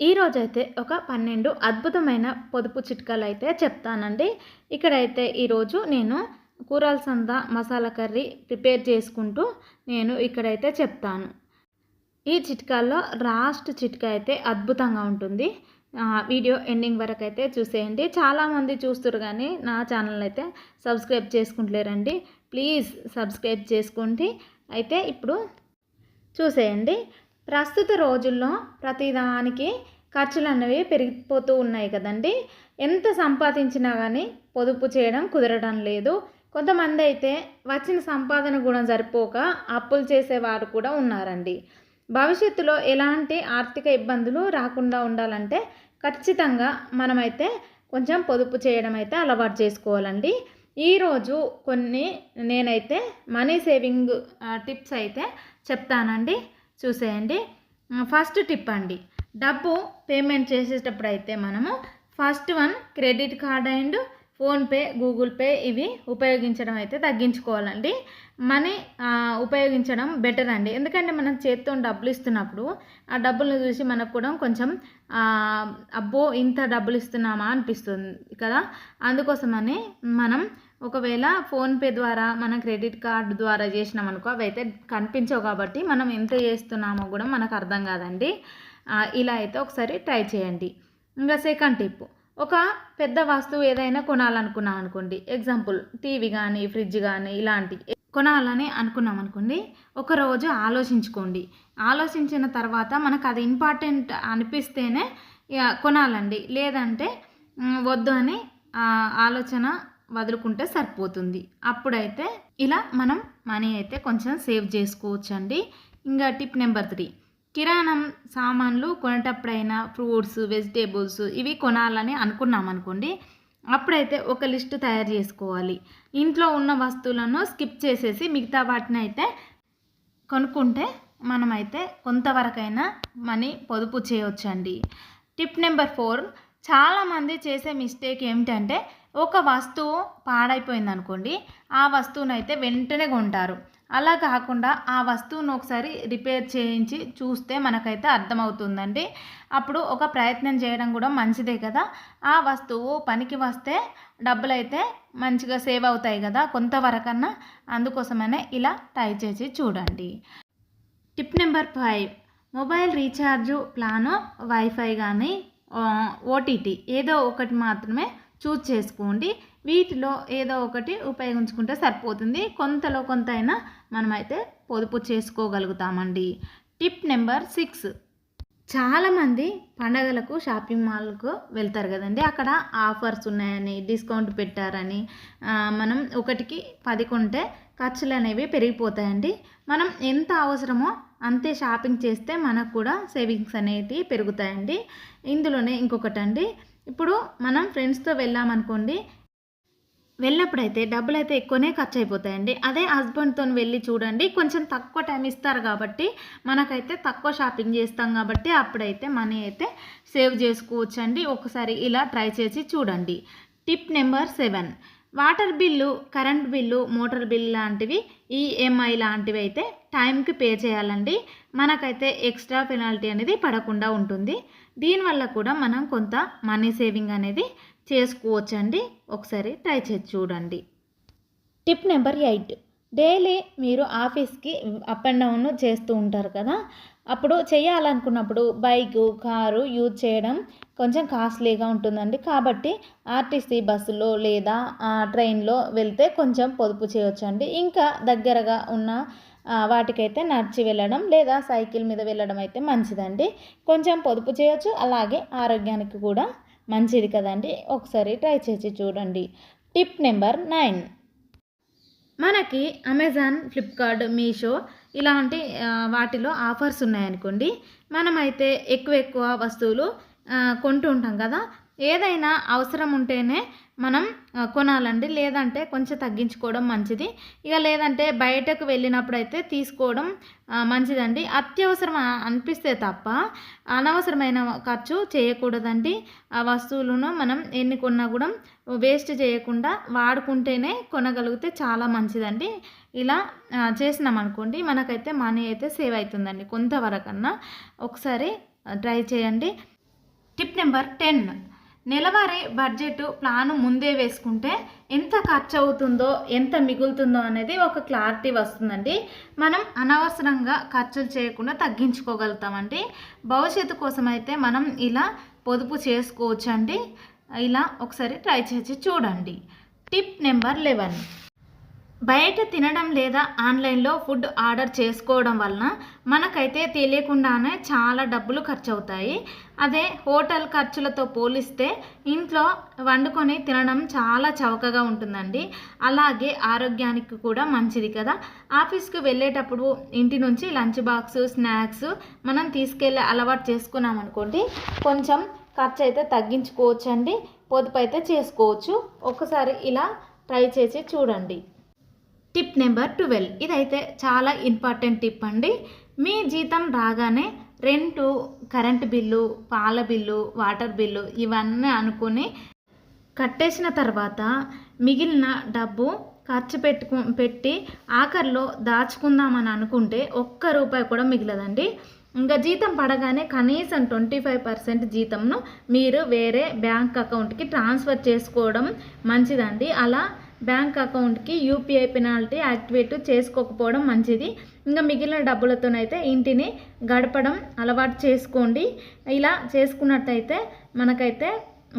ఈరోజైతే ఒక 12 అద్భుతమైన పొదుపు చిట్కాలైతే చెప్తానండి. ఇక్కడైతే ఈరోజు నేను కూరల సంద మసాలా కర్రీ ప్రిపేర్ చేసుకుంటూ నేను ఇక్కడైతే చెప్తాను. ఈ చిట్కాల్లో లాస్ట్ చిట్కా అయితే అద్భుతంగా ఉంటుంది. వీడియో ఎండింగ్ వరకైతే చూసేయండి. చాలామంది చూస్తుర్రు కానీ నా ఛానల్ అయితే సబ్స్క్రైబ్ చేసుకుంటలేరండి. ప్లీజ్ సబ్స్క్రైబ్ చేసుకోండి. అయితే ఇప్పుడు చూసేయండి. ప్రస్తుత రోజుల్లో ప్రతిదానికి ఖర్చులనేవి పెరిగిపోతూ ఉన్నాయి కదండీ. ఎంత సంపాదించినా కానీ పొదుపు చేయడం కుదరడం లేదు. కొంతమంది అయితే వచ్చిన సంపాదన కూడా సరిపోక అప్పులు చేసేవారు కూడా ఉన్నారండి. భవిష్యత్తులో ఎలాంటి ఆర్థిక ఇబ్బందులు రాకుండా ఉండాలంటే ఖచ్చితంగా మనమైతే కొంచెం పొదుపు చేయడం అయితే అలవాటు చేసుకోవాలండి. ఈరోజు కొన్ని నేనైతే మనీ సేవింగ్ టిప్స్ అయితే చెప్తానండి. చూసేయండి. ఫస్ట్ టిప్ అండి, డబ్బు పేమెంట్ చేసేటప్పుడు అయితే మనము first one credit card and PhonePe, Google pay ఇవి ఉపయోగించడం అయితే తగ్గించుకోవాలండి. మనీ ఉపయోగించడం బెటర్ అండి. ఎందుకంటే మనం చేతితో డబ్బులు ఇస్తున్నప్పుడు ఆ డబ్బులను చూసి మనకు కూడా కొంచెం అబ్బో ఇంత డబ్బులు ఇస్తున్నామా అనిపిస్తుంది కదా. అందుకోసమని మనం ఒకవేళ ఫోన్పే ద్వారా మనం క్రెడిట్ కార్డు ద్వారా చేసినాం అనుకో అవి అయితే కనిపించవు కాబట్టి మనం ఎంత చేస్తున్నామో కూడా మనకు అర్థం కాదండి. ఇలా అయితే ఒకసారి ట్రై చేయండి. ఇంకా సెకండ్ టిప్, ఒక పెద్ద వస్తువు ఏదైనా కొనాలనుకున్నాం అనుకోండి, ఎగ్జాంపుల్ టీవీ కానీ ఫ్రిడ్జ్ కానీ ఇలాంటి కొనాలని అనుకున్నాం అనుకోండి, ఒకరోజు ఆలోచించుకోండి. ఆలోచించిన తర్వాత మనకు అది ఇంపార్టెంట్ అనిపిస్తేనే కొనాలండి. లేదంటే వద్దు అని ఆలోచన వదులుకుంటే సరిపోతుంది. అప్పుడైతే ఇలా మనం మనీ అయితే కొంచెం సేవ్ చేసుకోవచ్చండి. ఇంకా టిప్ నెంబర్ 3, కిరాణం సామాన్లు కొనేటప్పుడైనా ఫ్రూట్స్, వెజిటేబుల్స్ ఇవి కొనాలని అనుకున్నాం అనుకోండి, అప్పుడైతే ఒక లిస్టు తయారు చేసుకోవాలి. ఇంట్లో ఉన్న వస్తువులను స్కిప్ చేసేసి మిగతా వాటిని అయితే కొనుక్కుంటే మనమైతే కొంతవరకైనా మనీ పొదుపు చేయవచ్చండి. టిప్ నెంబర్ 4, చాలామంది చేసే మిస్టేక్ ఏమిటంటే ఒక వస్తువు పాడైపోయింది అనుకోండి, ఆ వస్తువును అయితే వెంటనే కొంటారు. అలా కాకుండా ఆ వస్తువును ఒకసారి రిపేర్ చేయించి చూస్తే మనకైతే అర్థమవుతుందండి. అప్పుడు ఒక ప్రయత్నం చేయడం కూడా మంచిదే కదా. ఆ వస్తువు పనికి వస్తే డబ్బులు అయితే మంచిగా సేవ్ అవుతాయి కదా కొంతవరకన్నా. అందుకోసమనే ఇలా ట్రై చేసి చూడండి. Tip number 5, mobile recharge plan, wifi కానీ ఓటీటీ ఏదో ఒకటి మాత్రమే చూజ్ చేసుకోండి. వీటిలో ఏదో ఒకటి ఉపయోగించుకుంటే సరిపోతుంది. కొంతలో కొంత అయినా మనమైతే పొదుపు చేసుకోగలుగుతామండి. టిప్ నెంబర్ 6, చాలామంది పండగలకు షాపింగ్ మాల్కు వెళ్తారు కదండి. అక్కడ ఆఫర్స్ ఉన్నాయని, డిస్కౌంట్ పెట్టారని మనం ఒకటికి 10 కొంటే ఖర్చులు అనేవి పెరిగిపోతాయండి. మనం ఎంత అవసరమో అంతే షాపింగ్ చేస్తే మనకు కూడా సేవింగ్స్ అనేవి పెరుగుతాయండి. ఇందులోనే ఇంకొకటండి, ఇప్పుడు మనం ఫ్రెండ్స్తో వెళ్ళామనుకోండి, వెళ్ళినప్పుడైతే డబ్బులు అయితే ఎక్కువనే ఖర్చు అయిపోతాయండి. అదే హస్బెండ్తో వెళ్ళి చూడండి, కొంచెం తక్కువ టైం ఇస్తారు కాబట్టి మనకైతే తక్కువ షాపింగ్ చేస్తాం కాబట్టి అప్పుడైతే మనీ అయితే సేవ్ చేసుకోవచ్చండి. ఒకసారి ఇలా ట్రై చేసి చూడండి. Tip number 7, water bill, current bill, motor bill లాంటివి, ఈఎంఐ లాంటివి అయితే టైంకి పే చేయాలండి. మనకైతే ఎక్స్ట్రా పెనాల్టీ అనేది పడకుండా ఉంటుంది. దీనివల్ల కూడా మనం కొంత మనీ సేవింగ్ అనేది చేసుకోవచ్చండి. ఒకసారి ట్రై చేసి చూడండి. టిప్ నెంబర్ 8, డైలీ మీరు ఆఫీస్కి అప్ అండ్ డౌన్ చేస్తూ ఉంటారు కదా. అప్పుడు చేయాలనుకున్నప్పుడు బైకు, కారు యూజ్ చేయడం కొంచెం కాస్ట్లీగా ఉంటుందండి. కాబట్టి ఆర్టీసీ బస్సులో లేదా ట్రైన్లో వెళ్తే కొంచెం పొదుపు చేయవచ్చండి. ఇంకా దగ్గరగా ఉన్న వాటికైతే నడిచి వెళ్ళడం లేదా సైకిల్ మీద వెళ్ళడం అయితే మంచిదండి. కొంచెం పొదుపు చేయొచ్చు, అలాగే ఆరోగ్యానికి కూడా మంచిది కదండి. ఒకసారి ట్రై చేసి చూడండి. టిప్ నెంబర్ 9, మనకి అమెజాన్, ఫ్లిప్కార్ట్, మీషో ఇలాంటి వాటిలో ఆఫర్స్ ఉన్నాయనుకోండి, మనమైతే ఎక్కువ వస్తువులు కొంటూ ఉంటాం కదా. ఏదైనా అవసరం ఉంటేనే మనం కొనాలండి. లేదంటే కొంచెం తగ్గించుకోవడం మంచిది. ఇక లేదంటే బయటకు వెళ్ళినప్పుడు అయితే తీసుకోవడం మంచిదండి. అత్యవసరం అనిపిస్తే తప్ప అనవసరమైన ఖర్చు చేయకూడదండి. ఆ వస్తువులను మనం ఎన్ని కొన్నా కూడా వేస్ట్ చేయకుండా వాడుకుంటేనే కొనగలిగితే చాలా మంచిదండి. ఇలా చేసినాం అనుకోండి, మనకైతే మనీ అయితే సేవ్ అవుతుందండి కొంతవరకన్నా. ఒకసారి ట్రై చేయండి. టిప్ నెంబర్ 10, నెలవారీ బడ్జెట్ ప్లాను ముందే వేసుకుంటే ఎంత ఖర్చు అవుతుందో ఎంత మిగులుతుందో అనేది ఒక క్లారిటీ వస్తుందండి. మనం అనవసరంగా ఖర్చులు చేయకుండా తగ్గించుకోగలుగుతామండి. భవిష్యత్తు కోసం అయితే మనం ఇలా పొదుపు చేసుకోవచ్చండి. ఇలా ఒకసారి ట్రై చేసి చూడండి. టిప్ నెంబర్ 11, బయట తినడం లేదా ఆన్లైన్లో ఫుడ్ ఆర్డర్ చేసుకోవడం వలన మనకైతే తెలియకుండానే చాలా డబ్బులు ఖర్చు అవుతాయి. అదే హోటల్ ఖర్చులతో పోలిస్తే ఇంట్లో వండుకొని తినడం చాలా చౌకగా ఉంటుందండి. అలాగే ఆరోగ్యానికి కూడా మంచిది కదా. ఆఫీస్కి వెళ్ళేటప్పుడు ఇంటి నుంచి లంచ్ బాక్స్, స్నాక్స్ మనం తీసుకెళ్ళే అలవాటు చేసుకున్నామనుకోండి, కొంచెం ఖర్చు అయితే తగ్గించుకోవచ్చండి, పొదుపు అయితే చేసుకోవచ్చు. ఒకసారి ఇలా ట్రై చేసి చూడండి. టిప్ నెంబర్ 12, ఇదైతే చాలా ఇంపార్టెంట్ టిప్ అండి. మీ జీతం రాగానే రెంటు, కరెంటు బిల్లు, పాల బిల్లు, వాటర్ బిల్లు ఇవన్నీ అనుకుని కట్టేసిన తర్వాత మిగిలిన డబ్బు ఖర్చు పెట్టి ఆఖరిలో దాచుకుందామని అనుకుంటే ఒక్క రూపాయి కూడా మిగలదండి. ఇంకా జీతం పడగానే కనీసం 25% జీతంను మీరు వేరే బ్యాంక్ అకౌంట్కి ట్రాన్స్ఫర్ చేసుకోవడం మంచిదండి. అలా బ్యాంక్ అకౌంట్కి యూపీఐ పెనాల్టీ యాక్టివేట్ చేసుకోకపోవడం మంచిది. ఇంకా మిగిలిన డబ్బులతోనైతే ఇంటిని గడపడం అలవాటు చేసుకోండి. ఇలా చేసుకున్నట్టయితే మనకైతే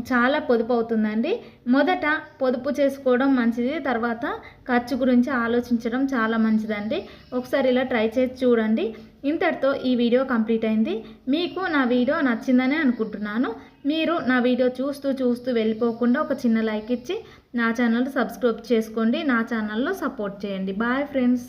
చాలా పొదుపు అవుతుందండి. మొదట పొదుపు చేసుకోవడం మంచిది, తర్వాత ఖర్చు గురించి ఆలోచించడం చాలా మంచిదండి. ఒకసారి ఇలా ట్రై చేసి చూడండి. ఇంతటితో ఈ వీడియో కంప్లీట్ అయింది. మీకు నా వీడియో నచ్చిందని అనుకుంటున్నాను. మీరు నా వీడియో చూస్తూ వెళ్ళిపోకుండా ఒక చిన్న లైక్ ఇచ్చి నా ఛానల్ సబ్స్క్రైబ్ చేసుకోండి. నా ఛానల్లో సపోర్ట్ చేయండి. Bye friends.